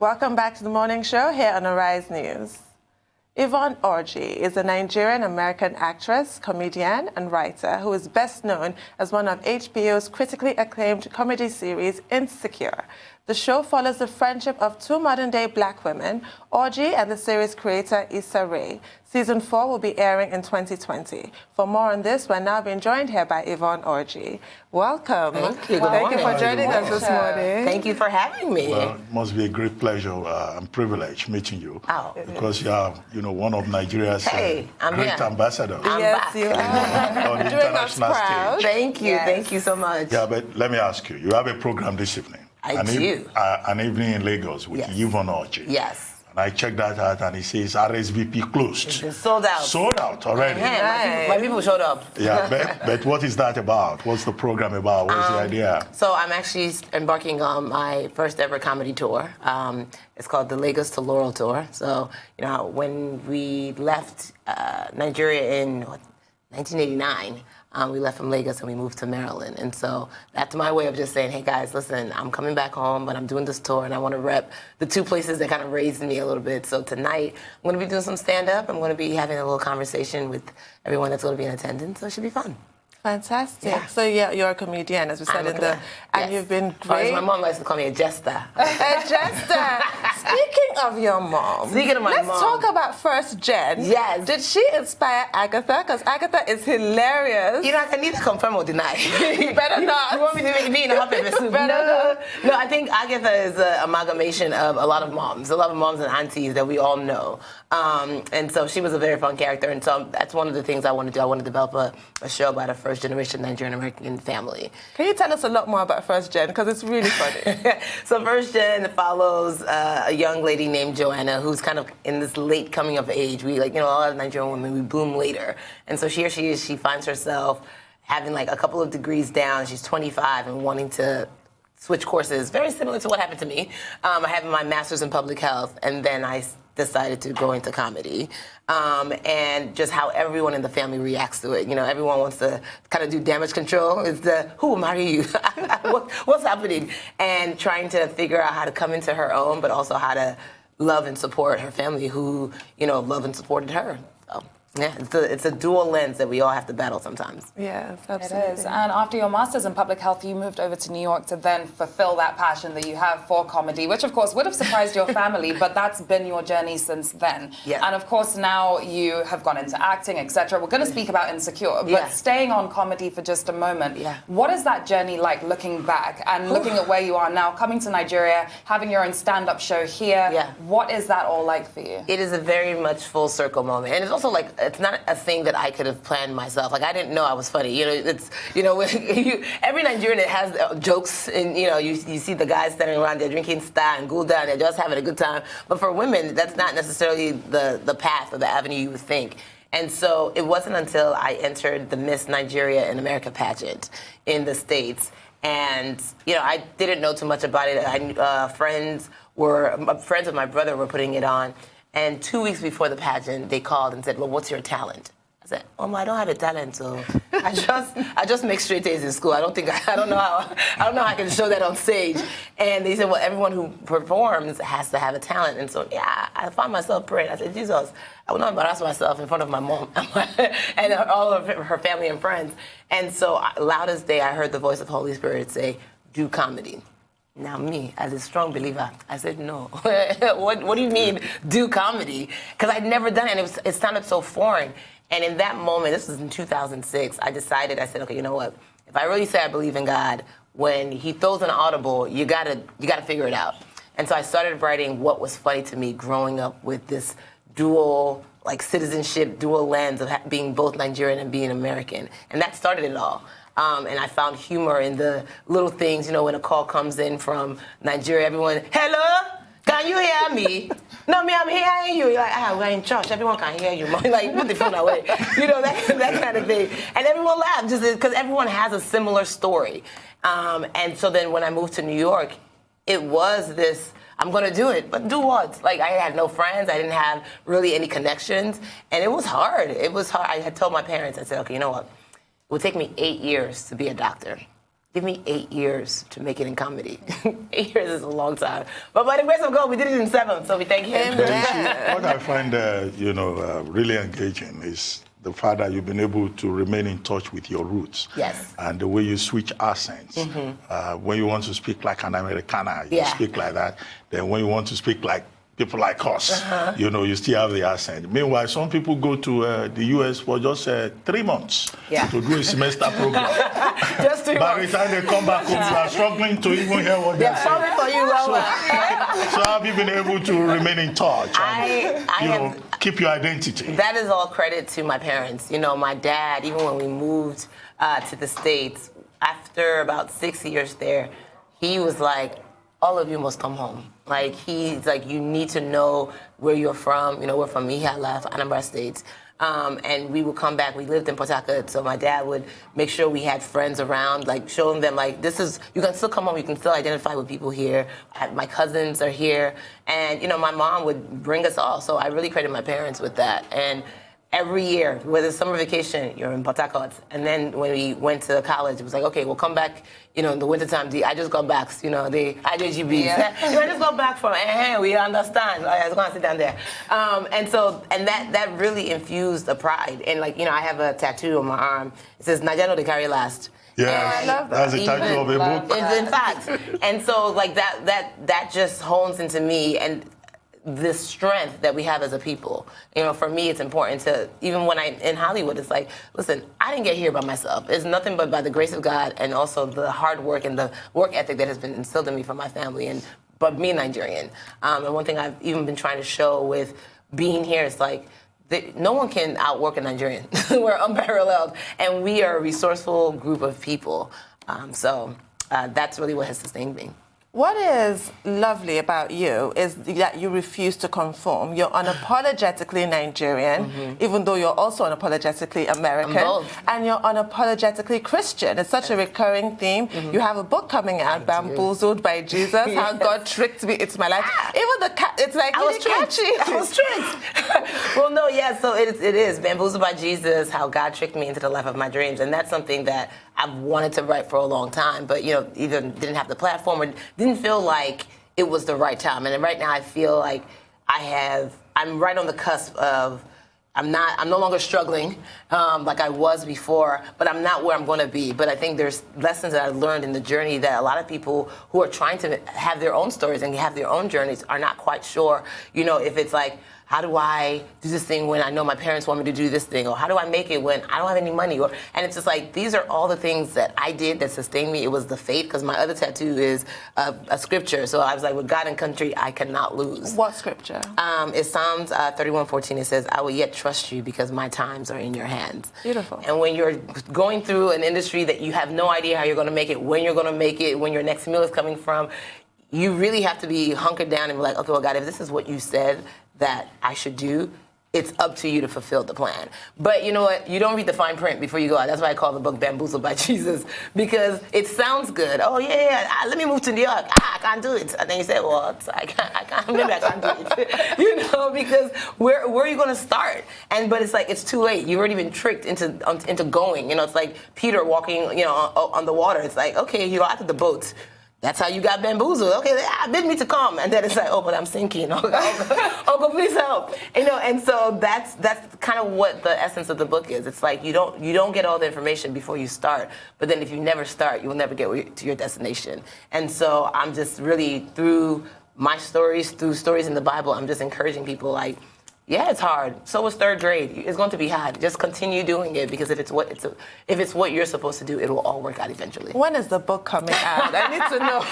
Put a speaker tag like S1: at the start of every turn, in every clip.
S1: Welcome back to the morning show here on Arise News. Yvonne Orji is a Nigerian-American actress, comedian, and writer who is best known as one of HBO's critically acclaimed comedy series, Insecure. The show follows the friendship of two modern-day black women, Orji and the series creator Issa Rae. Season 4 will be airing in 2020. For more on this, we're now being joined here by Yvonne Orji. Welcome.
S2: Thank you.
S1: Thank you for joining us this morning.
S2: Thank you for having me.
S3: Well, it must be a great pleasure and privilege meeting you.
S2: Oh.
S3: Because you are, one of Nigeria's great ambassadors.
S1: Yes, you are.
S3: On the
S1: Doing us
S3: international
S1: proud.
S3: stage.
S2: Thank you.
S1: Yes.
S2: Thank you so much.
S3: Yeah, but let me ask you. You have a program this evening.
S2: I do.
S3: An evening in Lagos with
S2: Yes.
S3: Yvonne Orji.
S2: Yes.
S3: And I checked that out, and it says RSVP closed.
S2: It's sold out.
S3: Sold out already.
S2: Yeah, my people showed up.
S3: Yeah, but what is that about? What's the program about? What's the idea?
S2: So I'm actually embarking on my first ever comedy tour. It's called the Lagos to Laurel tour. So, when we left Nigeria in 1989, we left from Lagos and we moved to Maryland. And so that's my way of just saying, hey guys, listen, I'm coming back home, but I'm doing this tour and I want to rep the two places that kind of raised me a little bit. So tonight, I'm going to be doing some stand-up. I'm going to be having a little conversation with everyone that's going to be in attendance. So it should be fun.
S1: Fantastic.
S2: Yeah.
S1: So you're a comedian, as we said and
S2: yes.
S1: You've been
S2: Or
S1: great.
S2: as my mom likes to call me, a jester.
S1: A jester. Speaking of your mom,
S2: Speaking of my
S1: let's
S2: mom.
S1: talk about First Gen.
S2: Yes.
S1: Did she inspire Agatha? Because Agatha is hilarious.
S2: I can neither confirm or deny.
S1: You better not.
S2: You want me to make me in a hot pepper soup? No, I think Agatha is an amalgamation of a lot of moms and aunties that we all know. And so she was a very fun character, and so that's one of the things I want to do. I want to develop a show about a first-generation Nigerian-American family.
S1: Can you tell us a lot more about First Gen? Because it's really funny.
S2: So First Gen follows a young lady named Joanna who's kind of in this late coming of age. We, a lot of Nigerian women, we bloom later. And so here she is, she finds herself having a couple of degrees down. She's 25 and wanting to switch courses, very similar to what happened to me. I have my master's in public health, and then I decided to go into comedy, and just how everyone in the family reacts to it. Everyone wants to kind of do damage control. It's who will marry you? What's happening? And trying to figure out how to come into her own, but also how to love and support her family who, love and supported her. So, yeah, it's a dual lens that we all have to battle sometimes.
S1: Yes, absolutely.
S4: It is. And after your master's in public health, you moved over to New York to then fulfill that passion that you have for comedy, which of course would have surprised your family, but that's been your journey since then.
S2: Yeah.
S4: And of course now you have gone into acting, etc. We're going to speak about Insecure, but staying on comedy for just a moment.
S2: Yeah.
S4: What is that journey like looking back and looking at where you are now, coming to Nigeria, having your own stand-up show here?
S2: Yeah.
S4: What is that all like for you?
S2: It is a very much full circle moment. And it's also it's not a thing that I could have planned myself. I didn't know I was funny. Every Nigerian that has jokes, and you see the guys standing around there drinking star and gulda and they're just having a good time. But for women, that's not necessarily the path or the avenue you would think. And so it wasn't until I entered the Miss Nigeria in America pageant in the States. And, I didn't know too much about it. Friends of my brother were putting it on. And 2 weeks before the pageant, they called and said, well, what's your talent? I said, I don't have a talent, so I just make straight A's in school. I don't know how I can show that on stage. And they said, well, everyone who performs has to have a talent. And so, I found myself praying. I said, Jesus, I will not embarrass myself in front of my mom and all of her family and friends. And so, loud as day, I heard the voice of Holy Spirit say, do comedy. Now me, as a strong believer, I said, no. What do you mean, do comedy? Because I'd never done it, and it sounded so foreign. And in that moment, this was in 2006, I said, okay, you know what? If I really say I believe in God, when he throws an audible, you gotta figure it out. And so I started writing what was funny to me growing up with this dual citizenship, dual lens of being both Nigerian and being American. And that started it all. And I found humor in the little things, when a call comes in from Nigeria, everyone, hello, can you hear me? No, me, I'm hearing you. You're like, we're in church, everyone can hear you. Put the phone away. That kind of thing. And everyone laughed just because everyone has a similar story. And so then when I moved to New York, it was this, I'm going to do it, but do what? I had no friends. I didn't have really any connections. And it was hard. I had told my parents, I said, okay, you know what? It would take me 8 years to be a doctor. give me 8 years to make it in comedy. 8 years is a long time. But by the grace of God, we did it in 7, so we thank him.
S3: What I find, really engaging is the fact that you've been able to remain in touch with your roots.
S2: Yes.
S3: And the way you switch accents. When you want to speak like an Americana, you speak like that. Then when you want to speak like people like us, you still have the accent. Meanwhile, some people go to the US for just 3 months to do a semester program.
S2: Just 3 months.
S3: By the time they come back home, you are struggling to even hear what they're saying.
S2: Sorry for you, Laurel.
S3: So have you been able to remain in touch and keep your identity?
S2: That is all credit to my parents. My dad, even when we moved to the States, after about 6 years there, he was like, all of you must come home. Like, he's like, you need to know where you're from. We're from Ihala, Anambra State. And we would come back. We lived in Port Harcourt, so my dad would make sure we had friends around, like showing them, like, you can still come home, you can still identify with people here. My cousins are here. And, my mom would bring us all. So I really credit my parents with that. And every year, whether it's summer vacation, you're in Port Harcourt. And then when we went to college, it was like, okay, we'll come back, in the wintertime. I just got back, the IJGB.
S4: Yeah.
S2: I just got back from, we understand. I was going to sit down there. And that really infused the pride. And I have a tattoo on my arm. It says, Nigerian they carry last.
S3: Yeah,
S2: I love
S3: that's the title of a book.
S2: In fact. And so, that just hones into me. And the strength that we have as a people. For me, it's important to, even when I'm in Hollywood, it's like, listen, I didn't get here by myself. It's nothing but by the grace of God and also the hard work and the work ethic that has been instilled in me from my family, but me, Nigerian. And one thing I've even been trying to show with being here is like, no one can outwork a Nigerian. We're unparalleled, and we are a resourceful group of people. So that's really what has sustained me.
S1: What is lovely about you is that you refuse to conform. You're unapologetically Nigerian, even though you're also unapologetically American. And you're unapologetically Christian. It's such a recurring theme. You have a book coming out, Bamboozled by Jesus, How God Tricked Me, It's My Life. Even it's like really catchy.
S2: I was tricked. Well, no, so it is. Bamboozled by Jesus, How God Tricked Me into the Life of My Dreams. And that's something that I've wanted to write for a long time, but either didn't have the platform or didn't feel like it was the right time. And right now I feel like I'm right on the cusp of, I'm no longer struggling like I was before, but I'm not where I'm going to be. But I think there's lessons that I've learned in the journey that a lot of people who are trying to have their own stories and have their own journeys are not quite sure, if it's like, how do I do this thing when I know my parents want me to do this thing? Or how do I make it when I don't have any money? And it's just like, these are all the things that I did that sustained me. It was the faith, because my other tattoo is a scripture. So I was like, with God and country, I cannot lose.
S1: What scripture?
S2: It's Psalms 31:14. It says, I will yet trust you because my times are in your hands.
S1: Beautiful.
S2: And when you're going through an industry that you have no idea how you're going to make it, when you're going to make it, when your next meal is coming from, you really have to be hunkered down and be like, okay, well, God, if this is what you said that I should do, it's up to you to fulfill the plan. But you know what? You don't read the fine print before you go out. That's why I call the book Bamboozled by Jesus, because it sounds good. Oh, let me move to New York. I can't do it. And then you say, well, I can't, maybe I can't do it. Because where are you going to start? But it's like, it's too late. You've already been tricked into going. It's like Peter walking, on the water. It's like, okay, you're out of the boat. That's how you got bamboozled. Okay, bid me to come, and then it's like, oh, but I'm sinking. Oh, please help. And so that's kind of what the essence of the book is. It's like you don't get all the information before you start, but then if you never start, you'll never get to your destination. And so I'm just really through my stories, through stories in the Bible, I'm just encouraging people like, yeah, it's hard. So was 3rd grade. It's going to be hard. Just continue doing it, because if it's what you're supposed to do, it will all work out eventually.
S1: When is the book coming out? I need to know.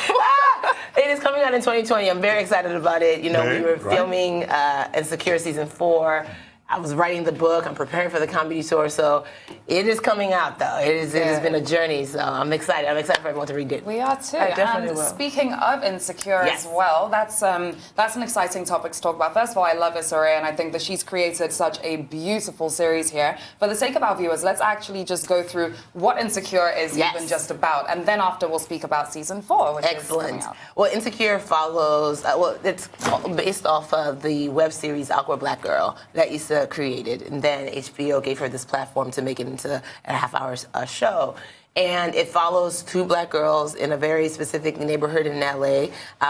S2: It is coming out in 2020. I'm very excited about it. We were filming Insecure season 4. I was writing the book. I'm preparing for the comedy tour. So it is coming out, though. It has been a journey. So I'm excited. I'm excited for everyone to read it.
S4: We are too.
S1: I definitely
S4: and
S1: will.
S4: Speaking of Insecure as well, that's an exciting topic to talk about. First of all, I love Youre, and I think that she's created such a beautiful series here. For the sake of our viewers, let's actually just go through what Insecure is even just about. And then after, we'll speak about season 4, which is coming out.
S2: Well, Insecure follows, it's based off of the web series Awkward Black Girl that Issa Rita created, and then HBO gave her this platform to make it into a half-hour show. And it follows two black girls in a very specific neighborhood in LA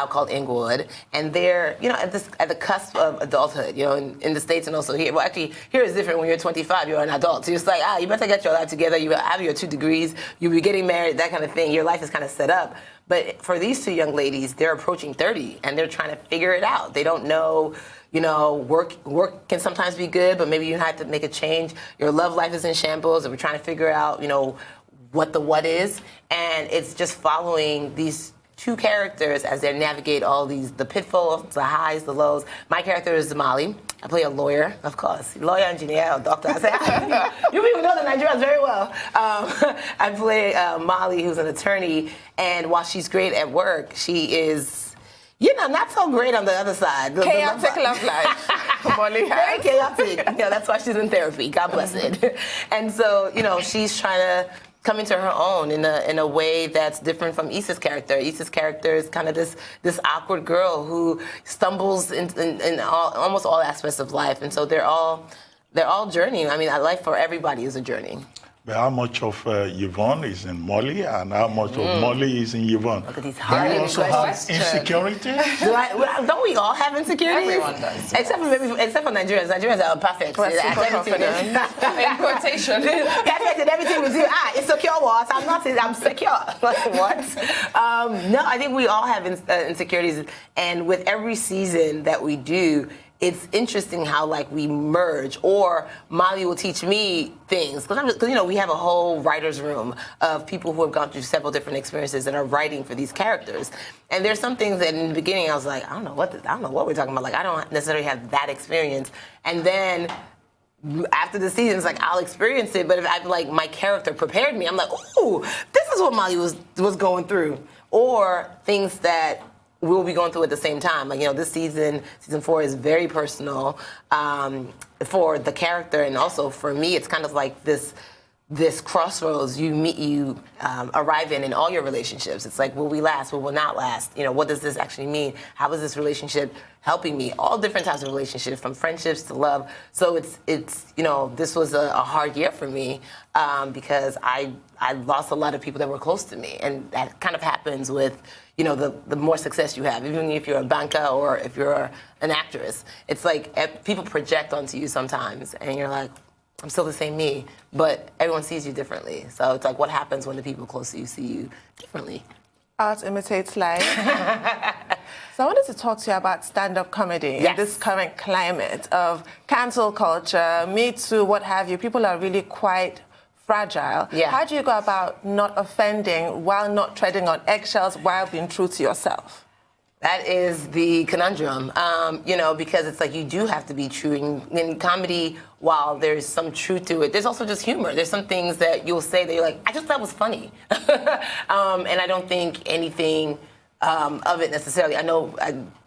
S2: called Inglewood. And they're, at the cusp of adulthood, in the States and also here. Well, actually, here it's different. When you're 25, you're an adult. So it's like, you better get your life together. You have your 2 degrees. You'll be getting married, that kind of thing. Your life is kind of set up. But for these 2 young ladies, they're approaching 30, and they're trying to figure it out. They don't know, work can sometimes be good, but maybe you have to make a change. Your love life is in shambles, and we're trying to figure out, what is, and it's just following these 2 characters as they navigate all the pitfalls, the highs, the lows. My character is Molly. I play a lawyer, of course, lawyer, engineer, or doctor. I say, you people know the Nigerians very well. I play Molly, who's an attorney, and while she's great at work, she is, not so great on the other side.
S1: Chaotic love life. Molly
S2: very chaotic. That's why she's in therapy. God bless it. And so, she's trying to come into her own in a way that's different from Issa's character. Issa's character is kind of this awkward girl who stumbles in almost all aspects of life, and so they're all journeying. I mean, life for everybody is a journey.
S3: But how much of Yvonne is in Molly, and how much of Molly is in Yvonne?
S2: Look at these hard
S3: also have insecurity?
S2: Don't we all have insecurities?
S4: Everyone does.
S2: Except for Nigerians. Nigerians are perfect.
S4: In quotation.
S2: Perfect in everything we do. Insecure what? I'm secure. What? No, I think we all have insecurities, and with every season that we do, it's interesting how we merge, or Molly will teach me things because we have a whole writer's room of people who have gone through several different experiences and are writing for these characters. And there's some things that in the beginning I was like, I don't know what we're talking about. I don't necessarily have that experience. And then after the season, it's I'll experience it. But if my character prepared me, I'm like, ooh, this is what Molly was going through, or things that we'll be going through at the same time. This season 4 is very personal for the character, and also for me, it's kind of like this crossroads you arrive in all your relationships. It's will we last? Will we not last? What does this actually mean? How is this relationship helping me? All different types of relationships, from friendships to love. So it's this was a hard year for me because I lost a lot of people that were close to me, and that kind of happens with the more success you have, even if you're a banker or if you're an actress. It's people project onto you sometimes, and you're like, I'm still the same me, but everyone sees you differently. So it's what happens when the people close to you see you differently.
S1: Art imitates life. So I wanted to talk to you about stand-up comedy in this current climate of cancel culture, Me Too, what have you. People are really quite fragile.
S2: Yeah.
S1: How do you go about not offending while not treading on eggshells while being true to yourself?
S2: That is the conundrum, because it's you do have to be true. In comedy, while there's some truth to it, there's also just humor. There's some things that you'll say that you're I just thought was funny. And I don't think anything of it necessarily. I know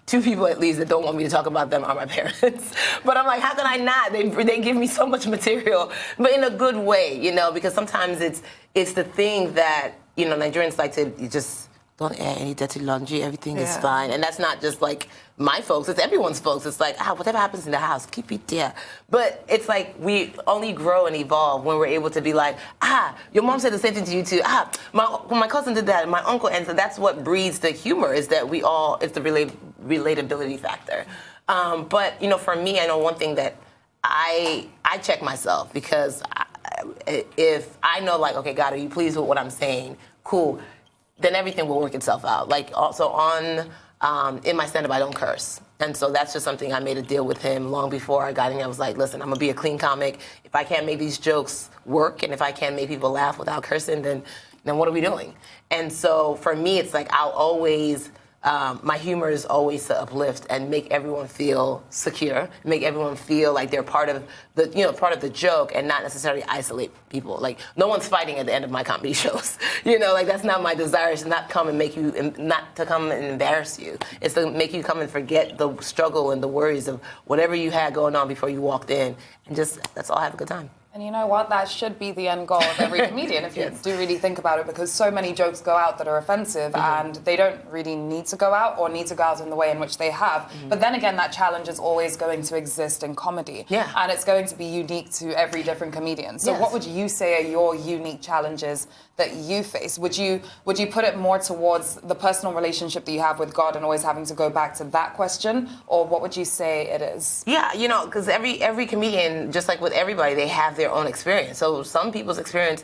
S2: 2 people at least that don't want me to talk about them are my parents. But I'm how can I not? They give me so much material, but in a good way, because sometimes it's the thing that, Nigerians like to just don't air any dirty laundry, everything is fine. And that's not just my folks, it's everyone's folks. It's whatever happens in the house, keep it there. But it's we only grow and evolve when we're able to be your mom said the same thing to you too. My cousin did that, my uncle, and so that's what breeds the humor, is that it's the relatability factor. But, for me, I know one thing that I check myself, because if I know okay, God, are you pleased with what I'm saying? Cool. Then everything will work itself out. Also in my stand-up, I don't curse. And so that's just something I made a deal with him long before I got in. I was listen, I'm going to be a clean comic. If I can't make these jokes work, and if I can't make people laugh without cursing, then what are we doing? And so for me, it's I'll always, my humor is always to uplift and make everyone feel secure, make everyone feel they're part of the joke, and not necessarily isolate people. No one's fighting at the end of my comedy shows. That's not my desire. It's not to come and embarrass you. It's to make you come and forget the struggle and the worries of whatever you had going on before you walked in, and let's all have a good time.
S4: And you know what? That should be the end goal of every comedian, if you do really think about it, because so many jokes go out that are offensive, and they don't really need to go out, or need to go out in the way in which they have. But then again, that challenge is always going to exist in comedy. And it's going to be unique to every different comedian. So what would you say are your unique challenges that you face? Would you put it more towards the personal relationship that you have with God and always having to go back to that question? Or what would you say it is?
S2: Yeah, you know, because every comedian, just like with everybody, they have their own experience. So some people's experience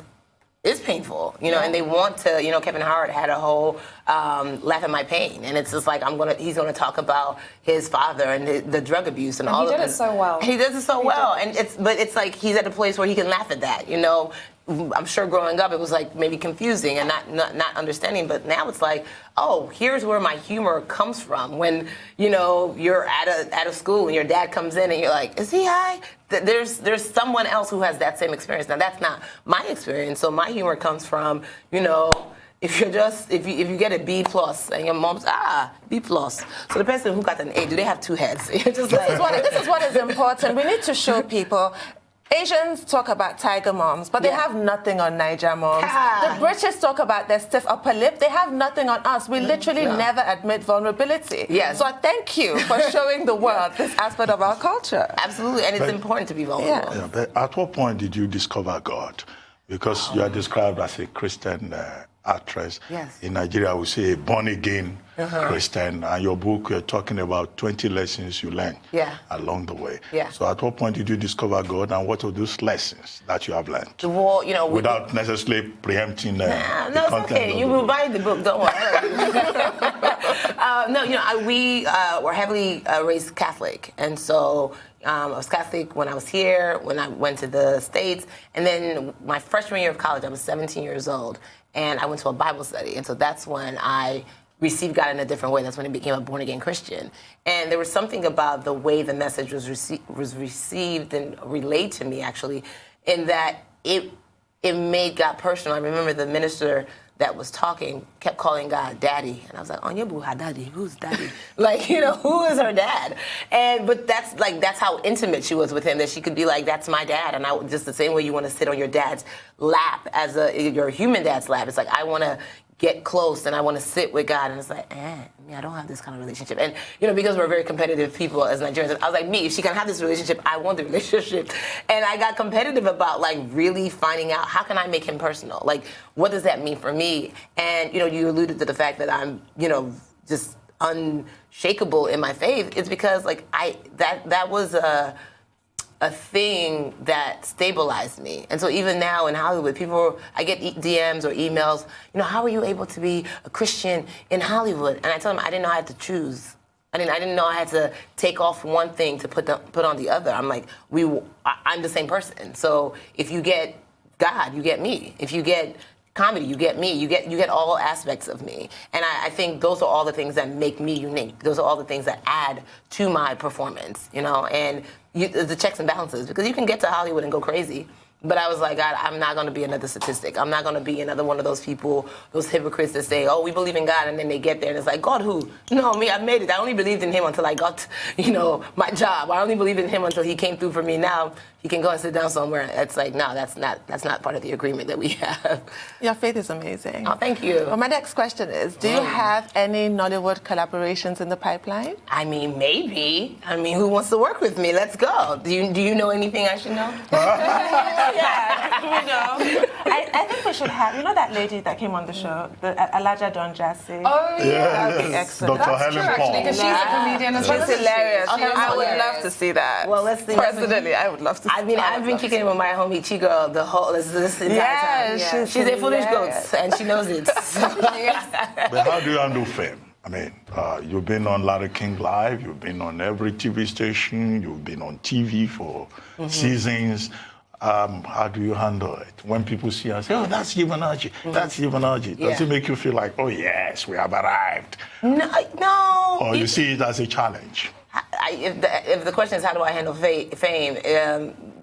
S2: is painful, you know, and they want to, you know, Kevin Hart had a whole Laugh at My Pain, and it's just like he's gonna talk about his father and the drug abuse and all of it.
S4: He did it so well.
S2: He does it so well, and it's like he's at a place where he can laugh at that, you know. I'm sure growing up it was like maybe confusing and not understanding, but now it's like, oh, here's where my humor comes from. When, you know, you're at a school and your dad comes in and you're like, is he high? There's someone else who has that same experience. Now that's not my experience, so my humor comes from, you know, if you get a B plus and your mom's B plus, so the person who got an A, do they have two heads? You're just like,
S1: this is what is important. We need to show people. Asians talk about tiger moms, but they have nothing on Niger moms. The British talk about their stiff upper lip. They have nothing on us. We literally never admit vulnerability. So I thank you for showing the world this aspect of our culture.
S2: Absolutely, and it's important to be vulnerable.
S3: Yeah, but at what point did you discover God? Because you are described as a Christian actress. In Nigeria, we say a born-again Christian, and your book, you're talking about 20 lessons you learned along the way. So at what point did you discover God, and what are those lessons that you have learned?
S2: Well, you know,
S3: without necessarily preempting the content.
S2: No, it's okay. You will buy the book, don't worry. No, you know, we were heavily raised Catholic, and so I was Catholic when I was here, when I went to the States, and then my freshman year of college, I was 17 years old, and I went to a Bible study, and so that's when I received God in a different way. That's when I became a born-again Christian. And there was something about the way the message was received and relayed to me, actually, in that it made God personal. I remember the minister that was talking kept calling God Daddy, and I was like, Onyebu, Daddy, who's Daddy? Like, you know, who is her dad? But that's how intimate she was with him, that she could be like, that's my dad, and I just the same way you want to sit on your dad's lap as your human dad's lap. It's like I want to get close and I want to sit with God, and it's like, I don't have this kind of relationship. And, you know, because we're very competitive people as Nigerians, I was like, if she can have this relationship, I want the relationship. And I got competitive about, like, really finding out, how can I make him personal? Like, what does that mean for me? And, you know, you alluded to the fact that I'm, you know, just unshakable in my faith. It's because, like, that was a thing that stabilized me. And so even now in Hollywood, I get DMs or emails, you know, how are you able to be a Christian in Hollywood? And I tell them I didn't know I had to choose. I didn't know I had to take off one thing to put on the other. I'm like, I'm the same person. So if you get God, you get me. If you get comedy, you get me. You get all aspects of me. And I think those are all the things that make me unique. Those are all the things that add to my performance, you know, and the checks and balances, because you can get to Hollywood and go crazy. But I was like, God, I'm not going to be another statistic. I'm not going to be another one of those people, those hypocrites that say, oh, we believe in God, and then they get there and it's like, God who? No, me, I made it. I only believed in him until I got, you know, my job. I only believed in him until he came through for me. Now he can go and sit down somewhere. It's like, no, that's not part of the agreement that we have.
S1: Your faith is amazing.
S2: Oh, thank you.
S1: Well, my next question is, do you have any Nollywood collaborations in the pipeline?
S2: I mean, maybe. I mean, who wants to work with me? Let's go. Do you know anything I should know?
S1: Yeah, we know. I think we should have, you know that lady that came on the show, the Alaja Don Jassy?
S4: Oh, yeah.
S1: That would be excellent.
S3: Dr.
S4: That's
S3: Helen
S4: true, actually,
S3: Paul.
S4: because she's a comedian as well.
S1: She's hilarious. I would
S4: hilarious.
S1: love to see that.
S2: Well, let's see.
S1: Personally, I would love to see that.
S2: I mean, I've been kicking it with my homie Chico this entire time. She's a foolish goat, and she knows it.
S3: But how do you handle fame? I mean, you've been on Larry King Live, you've been on every TV station, you've been on TV for seasons. How do you handle it? When people see us, say, oh, that's Yvonne Orji, that's Yvonne Orji. Does it make you feel like, oh, yes, we have arrived?
S2: No.
S3: Or you see it as a challenge?
S2: If the question is how do I handle fame,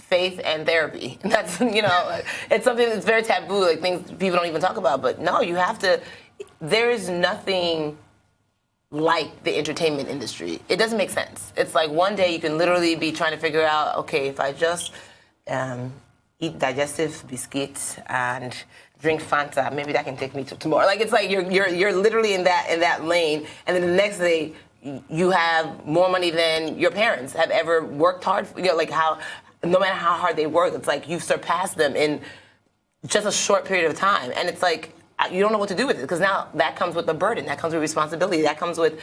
S2: faith and therapy. That's, you know, it's something that's very taboo, like things people don't even talk about. But no, you have to, there is nothing like the entertainment industry. It doesn't make sense. It's like one day you can literally be trying to figure out, okay, if I just eat digestive biscuits and drink Fanta. Maybe that can take me to tomorrow. Like, it's like you're literally in that lane, and then the next day you have more money than your parents have ever worked hard for. You know, like how no matter how hard they work, it's like you've surpassed them in just a short period of time, and it's like you don't know what to do with it, because now that comes with a burden, that comes with responsibility, that comes with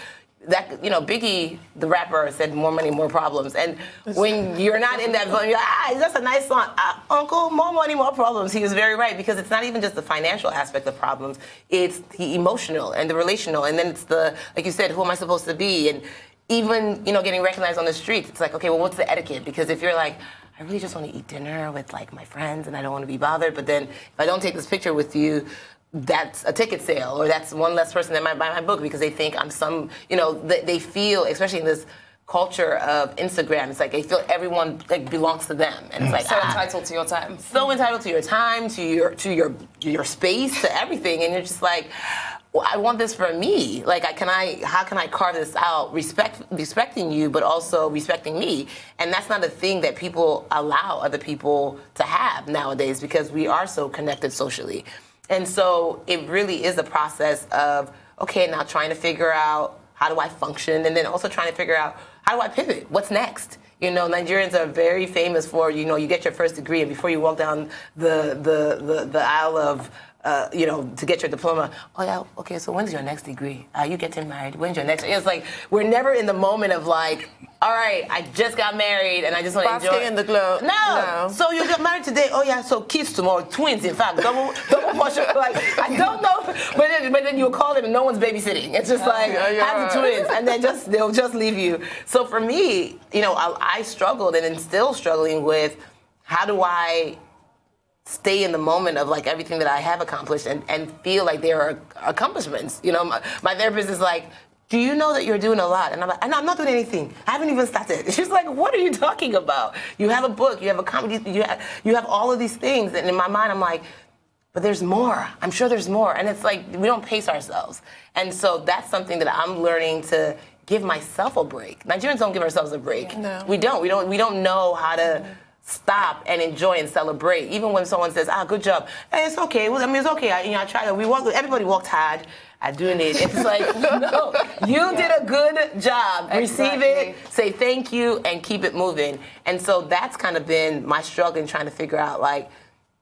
S2: that, you know, Biggie, the rapper, said more money, more problems. And when you're not in that zone, you're like, that's a nice song. Uncle, more money, more problems. He was very right, because it's not even just the financial aspect of problems. It's the emotional and the relational. And then it's the, like you said, who am I supposed to be? And even, you know, getting recognized on the streets, it's like, okay, well, what's the etiquette? Because if you're like, I really just want to eat dinner with, like, my friends and I don't want to be bothered, but then if I don't take this picture with you, that's a ticket sale, or that's one less person that might buy my book because they think I'm some, you know, they feel, especially in this culture of Instagram, it's like they feel everyone like belongs to them, and it's like
S4: so entitled to your time,
S2: so entitled to your time, to your space, to everything, and you're just like, well, I want this for me. Like, how can I carve this out, respecting you, but also respecting me? And that's not a thing that people allow other people to have nowadays, because we are so connected socially. And so it really is a process of, okay, now trying to figure out how do I function, and then also trying to figure out how do I pivot? What's next? You know, Nigerians are very famous for, you know, you get your first degree, and before you walk down the aisle of, you know, to get your diploma, oh yeah, okay, so when's your next degree? Are you getting married? When's your next? It's like, we're never in the moment of like, all right, I just got married and I just want to enjoy.
S1: Basking in the glow.
S2: No. So you got married today? Oh yeah, so kids tomorrow, twins, in fact, double portion. Like, I don't know, but then you'll call them and no one's babysitting. It's just like, have the twins, and then they'll just leave you. So for me, you know, I struggled and am still struggling with, how do I stay in the moment of like everything that I have accomplished and feel like there are accomplishments. You know, my therapist is like, do you know that you're doing a lot? And I'm like, I'm not doing anything. I haven't even started. She's like, what are you talking about? You have a book, you have a comedy, you have all of these things. And in my mind, I'm like, but there's more. I'm sure there's more. And it's like, we don't pace ourselves. And so that's something that I'm learning to give myself a break. Nigerians don't give ourselves a break.
S1: No.
S2: We don't know how to stop and enjoy and celebrate. Even when someone says, good job. Hey, it's okay. Well, I mean, it's okay. I tried. Everybody worked hard at doing it. It's like, no, you did a good job. Exactly. Receive it, say thank you, and keep it moving. And so that's kind of been my struggle in trying to figure out, like,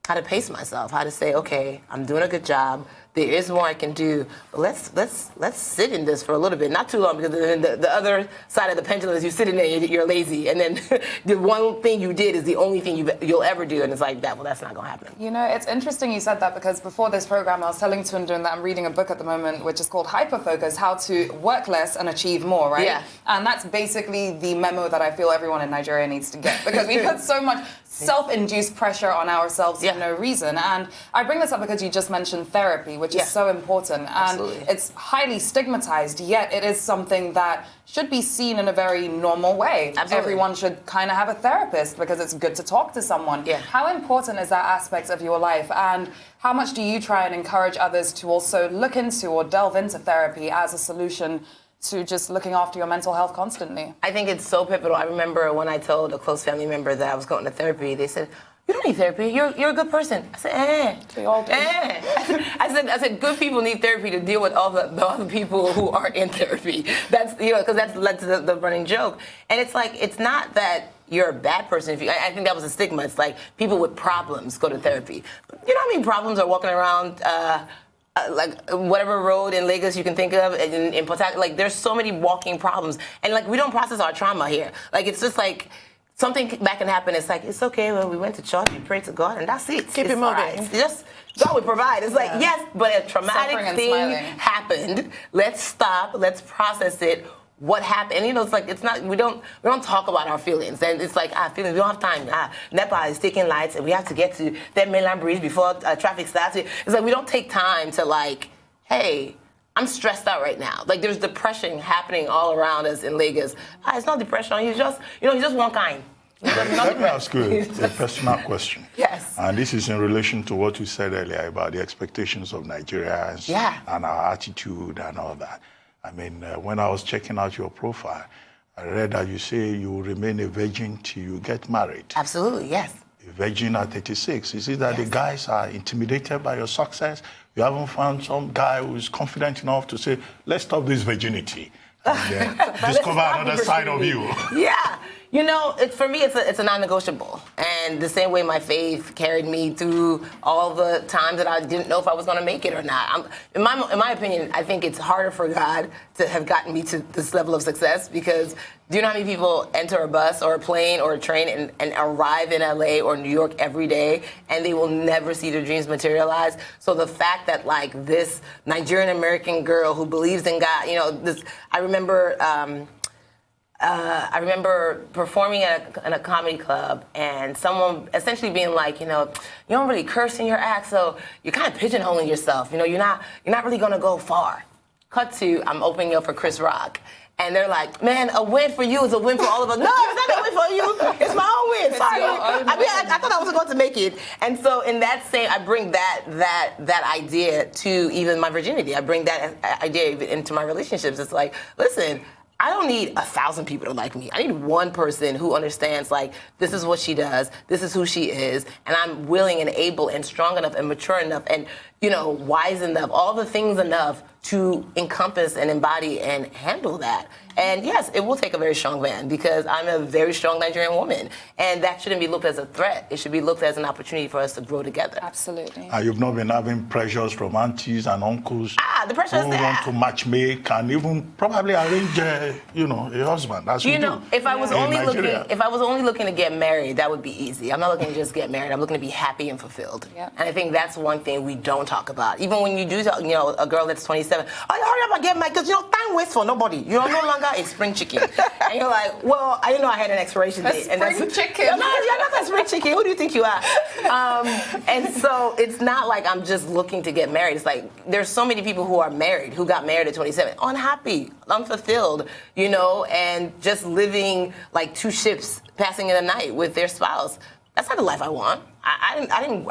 S2: how to pace myself, how to say, okay, I'm doing a good job. There is more I can do. But let's sit in this for a little bit, not too long, because the other side of the pendulum is you sit in there, you're lazy, and then the one thing you did is the only thing you'll ever do, and it's like that. Well, that's not gonna happen.
S4: You know, it's interesting you said that, because before this program, I was telling Tundun that I'm reading a book at the moment which is called Hyperfocus: How to Work Less and Achieve More, right?
S2: Yeah.
S4: And that's basically the memo that I feel everyone in Nigeria needs to get, because we put so much self-induced pressure on ourselves for no reason. And I bring this up because you just mentioned therapy, which is so important. And
S2: Absolutely.
S4: It's highly stigmatized, yet it is something that should be seen in a very normal way.
S2: Absolutely.
S4: Everyone should kind of have a therapist, because it's good to talk to someone.
S2: Yeah.
S4: How important is that aspect of your life? And how much do you try and encourage others to also look into or delve into therapy as a solution to just looking after your mental health constantly?
S2: I think it's so pivotal. I remember when I told a close family member that I was going to therapy, they said, you don't need therapy. You're a good person. I said,
S4: We all do.
S2: I said, good people need therapy to deal with all the other people who aren't in therapy. That's, you know, because that's led to the running joke. And it's like, it's not that you're a bad person. I think that was a stigma. It's like people with problems go to therapy. You know how many problems are walking around, like whatever road in Lagos you can think of, in Port Harcourt, like there's so many walking problems, and like we don't process our trauma here. Like it's just like something bad can happen. It's like, it's okay. Well, we went to church, we prayed to God, and that's it.
S1: Keep it moving.
S2: Right. Just God will provide. It's like, yes, but a traumatic thing happened. Let's stop. Let's process it. What happened? And, you know, it's like, it's not, we don't talk about our feelings. And it's like, feelings, we don't have time. NEPA is taking lights, and we have to get to that mainland bridge before traffic starts. It's like, we don't take time to like, hey, I'm stressed out right now. Like, there's depression happening all around us in Lagos. It's not depression. He's just one kind.
S3: Let me ask you a personal question.
S2: Yes.
S3: And this is in relation to what you said earlier about the expectations of Nigerians and our attitude and all that. I mean, when I was checking out your profile, I read that you say you will remain a virgin till you get married.
S2: Absolutely, yes.
S3: a virgin at 36? Is it that the guys are intimidated by your success? You haven't found some guy who is confident enough to say, let's stop this virginity and discover another side of you?
S2: Yeah. You know, for me, it's a non-negotiable. And the same way my faith carried me through all the times that I didn't know if I was going to make it or not. In my opinion, I think it's harder for God to have gotten me to this level of success, because do you know how many people enter a bus or a plane or a train and arrive in LA or New York every day and they will never see their dreams materialize? So the fact that, like, this Nigerian American girl who believes in God, you know, I remember performing in a comedy club and someone essentially being like, you know, you don't really curse in your act, so you're kind of pigeonholing yourself. You know, you're not really gonna go far. Cut to, I'm opening up for Chris Rock. And they're like, man, a win for you is a win for all of us. No, it's not a win for you. It's my own win. Sorry. I thought I was going to make it. And so in that same, I bring that idea to even my virginity. I bring that idea into my relationships. It's like, listen, I don't need 1,000 people to like me. I need one person who understands, like, this is what she does, this is who she is, and I'm willing and able and strong enough and mature enough and, you know, wise enough, all the things enough to encompass and embody and handle that. And yes, it will take a very strong man, because I'm a very strong Nigerian woman. And that shouldn't be looked as a threat. It should be looked as an opportunity for us to grow together.
S4: Absolutely.
S3: You've not been having pressures from aunties and uncles
S2: the pressure is
S3: who
S2: there.
S3: want to matchmake and even probably arrange, you know, a husband. As you know,
S2: if I was only looking to get married, that would be easy. I'm not looking to just get married. I'm looking to be happy and fulfilled.
S4: Yeah.
S2: And I think that's one thing we don't talk about. Even when you do talk, you know, a girl that's 27, oh, hurry up and get married, because, you know, time waits for nobody. You're no longer a spring chicken. And you're like, well, I didn't know I had an expiration date.
S4: Spring chicken.
S2: You're not a spring chicken. Who do you think you are? And so it's not like I'm just looking to get married. It's like there's so many people who are married, who got married at 27, unhappy, unfulfilled, you know, and just living like two ships passing in the night with their spouse. That's not the life I want. I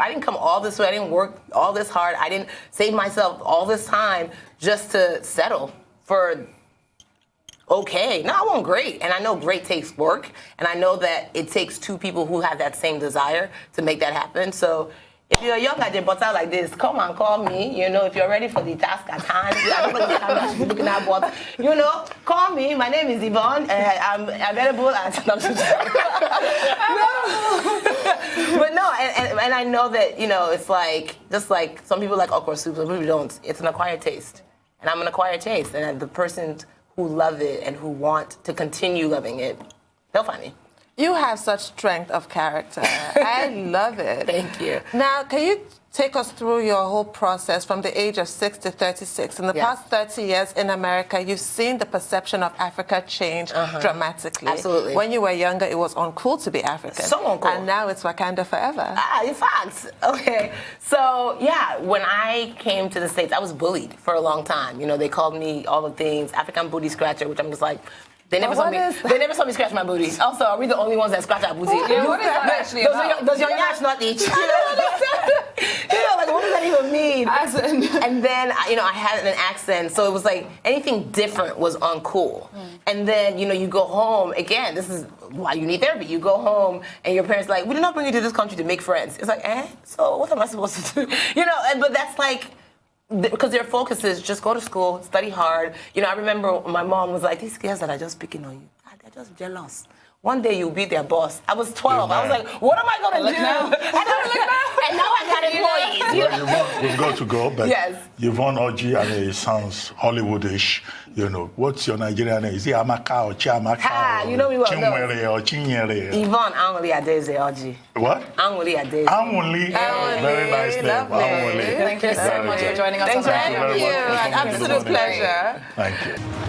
S2: didn't come all this way. I didn't work all this hard. I didn't save myself all this time just to settle for okay. No, I want great. And I know great takes work. And I know that it takes two people who have that same desire to make that happen. So if you're a young guy but out like this, come and call me. You know, if you're ready for the task at hand, I don't know what time I should be looking at, but, you know, call me. My name is Yvonne. I'm available at... But no, and I know that, you know, it's like, just like some people like okra soup, some people don't. It's an acquired taste. And I'm an acquired taste. And the person who love it and who want to continue loving it, they'll find me.
S1: You have such strength of character. I love it.
S2: Thank you.
S1: Now, can you take us through your whole process from the age of 6 to 36? In the past 30 years in America, you've seen the perception of Africa change dramatically.
S2: Absolutely.
S1: When you were younger, it was uncool to be African.
S2: So uncool.
S1: And now it's Wakanda forever.
S2: In fact. Okay. So, yeah, when I came to the States, I was bullied for a long time. You know, they called me all the things, African booty scratcher, which I'm just like... They never saw me scratch my booty. Also, are we the only ones that scratch our booty?
S4: Yeah, what is that actually about?
S2: Does your nyash not itch? You know, like, what does that even mean? And then, you know, I had an accent, so it was like anything different was uncool. And then, you know, you go home, again, this is why you need therapy. You go home, and your parents are like, we did not bring you to this country to make friends. It's like, so what am I supposed to do? You know, but that's like, because their focus is just go to school, study hard. You know, I remember my mom was like, these girls that are just picking on you, they're just jealous. One day you'll be their boss. I was 12. I was like, what am I going to do? And now I got employees. You know?
S3: We've got to go, but
S2: yes.
S3: Yvonne Orji, I mean, it sounds Hollywoodish. You know, what's your Nigerian name? Is it Amaka or Chiamaka or
S2: you know me well,
S3: Chinwere or Chinyere?
S2: Yvonne Orji Orji.
S3: What?
S2: Orji.
S3: Anwuli. Very nice name.
S1: Anwuli.
S4: Thank you so much for joining us.
S1: Thanks for having you. An absolute pleasure.
S3: Thank you.